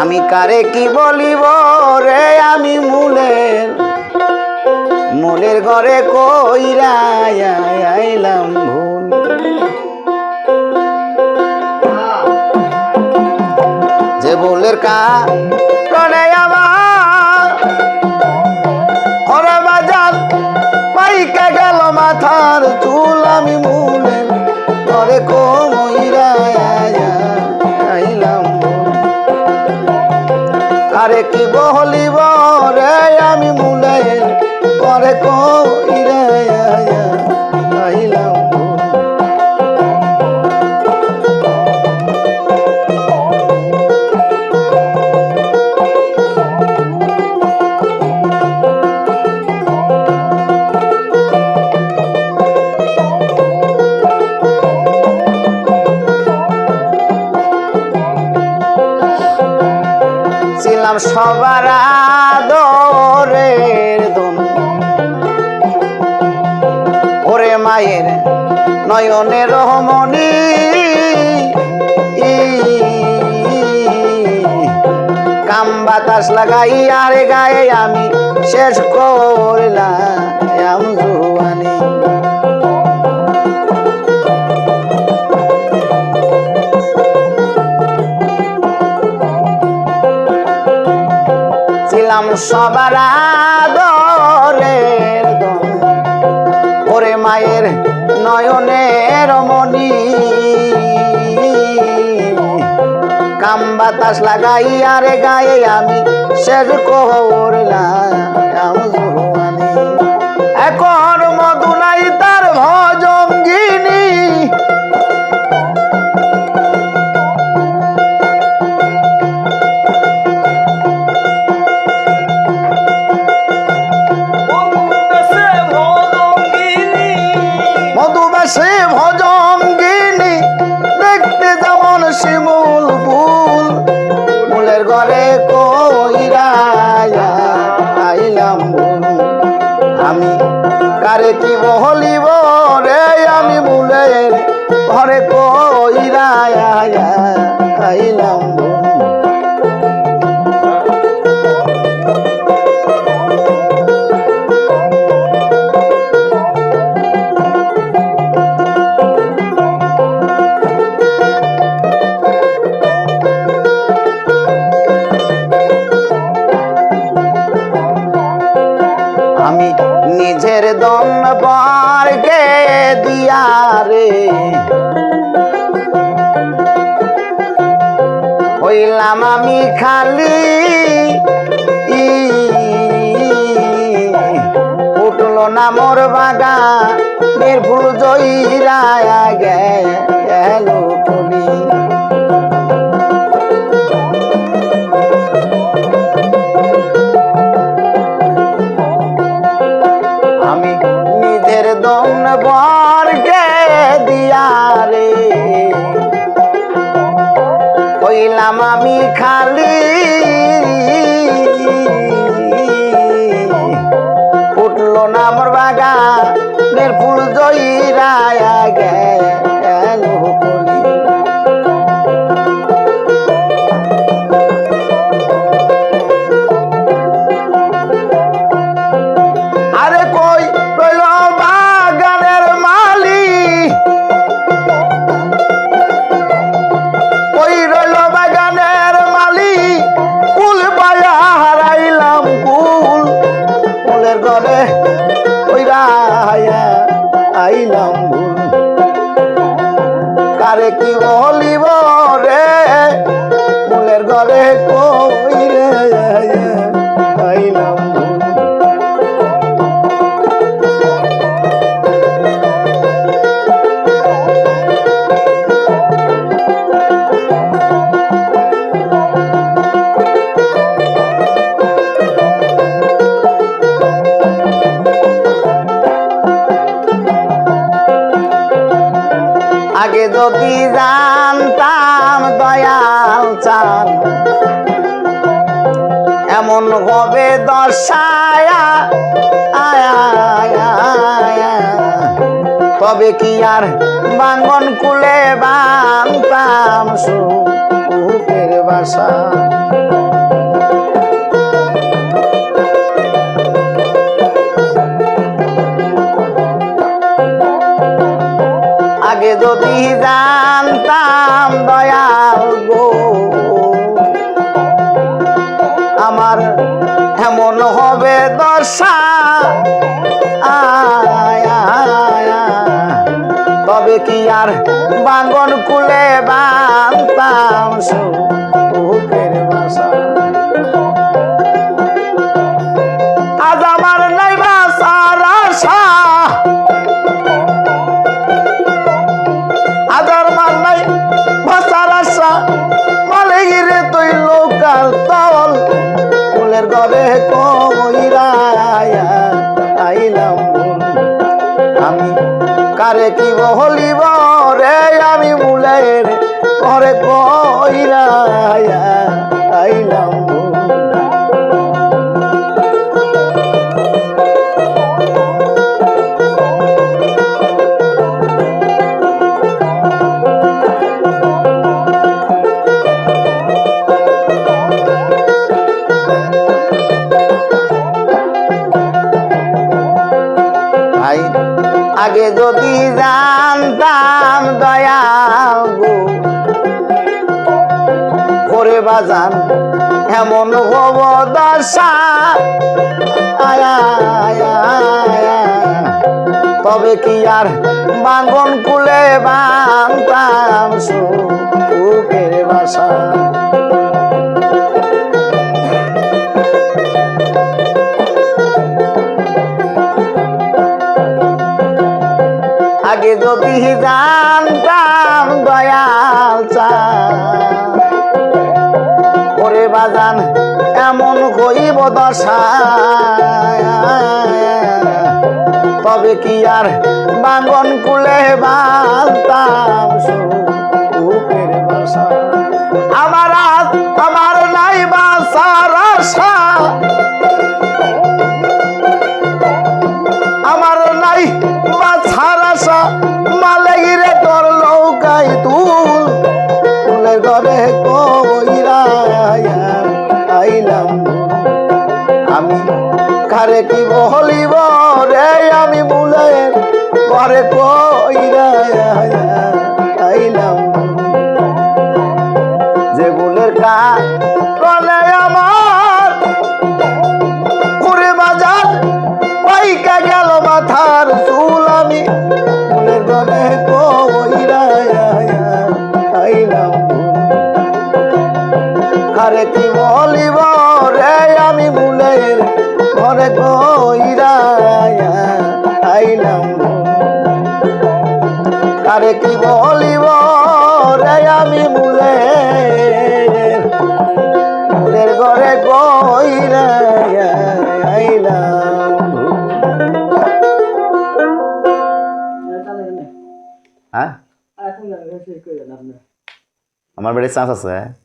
আমি কারে কি বলিব রে আমি মূলের ঘরে কইরা আইলাম ভুল যে ভুলের কারণে আমার ওরে বাজার পাইকা গেল মাথার চুল আমি মূলের ঘরে কইরা আইলাম কারে কি বলিব রে আমি মূলের ঘরে কইরা আইলাম ছিলাম সবার আদরের ধন ওরে মায়ের নয়নের রহমনি কাম বাতাস লাগাই আর গায়ে আমি শেষ করলাম জুয়ানি ছিলাম সবার আদরের ধন ওরে মায়ের নয়নের মনি কাম বাতাস লাগাই আর গায়ে আমি শেষ করলাম জুয়ানি এখন মধু নাই তার ভজঙ্গিনী সে ভজঙ্গিনী দেখতে যেমন শিমুল ফুল ফুলের ঘরে কইরা আইলাম আমি কারে কি বলিব রে আমি ফুলের ঘরে কইরা আইলাম আমি নিজের দম পারকে দিয়া রে হইলাম আমি খালি উঠল না মোর বাগানের ফুল জইরা গেল কলি আমি নিজের দম বরকে দিয়া রে হইলাম আমি খালি ফুটল না মোর বাগানের ফুল জইরা গেল কলি আরে কই রইল বাগানের মালি কই রইল বাগানের মালি কুল পায়া হারাইলাম কুল ফুলের ঘরে কইরা আইলাম ভুল কারে কি বলিব রে ফুলের ঘরে কইরা আইলাম ভুল আগে যদি জানতাম দয়াল চান এমন হবে দশায়া তবে কি আর বাঙ্গন কুলে বানতাম সুখের বাসা। যদি জানতাম দয়াল গো আমার এমন হবে দশা তবে কি আর বাঙ্গন কুলে বানতাম সুখের বাসা আজ আমার নাই বাসার আশা আজ আমার নাই বাসার আশা মালিগিরে তুই লোকাল তল ফুলের ঘরে কইরা আইলাম আমি কারে কি বলিব রে আমি মুলের ঘরে কইরা আইলাম আগে যদি জানতাম দয়াল গো করে বাজান এমন হব দশা তবে কি আর বাঙ্গন কুলে বানতাম সুখের বাসা আগে যদি জানতাম দয়াল করে বাজান এমন হইব দশা তবে কি আর বাঙ্গন কুলে বানতাম সুখের বাসা আমার নাই বাসার আশা আমার নাই বাছার আশা মালেগিরে তোর লৌকাই তুলের ঘরে কইরা আইলাম আমি কারে কি বলিব রে আমি মুলের ঘরে কইরা আইলাম যে বুলের কারণে আমার করে বাজার পাইকা গেল মাথার চুল আমি ফুলের ঘরে কইরা আইলাম কারে কি বলিব রে আমি ফুলের ঘরে কইরা আইলাম কারে কি বলিব রে আমি ফুলের ঘরে কইরা আইলাম হ্যাঁ আমার বাড়ির চান্স আছে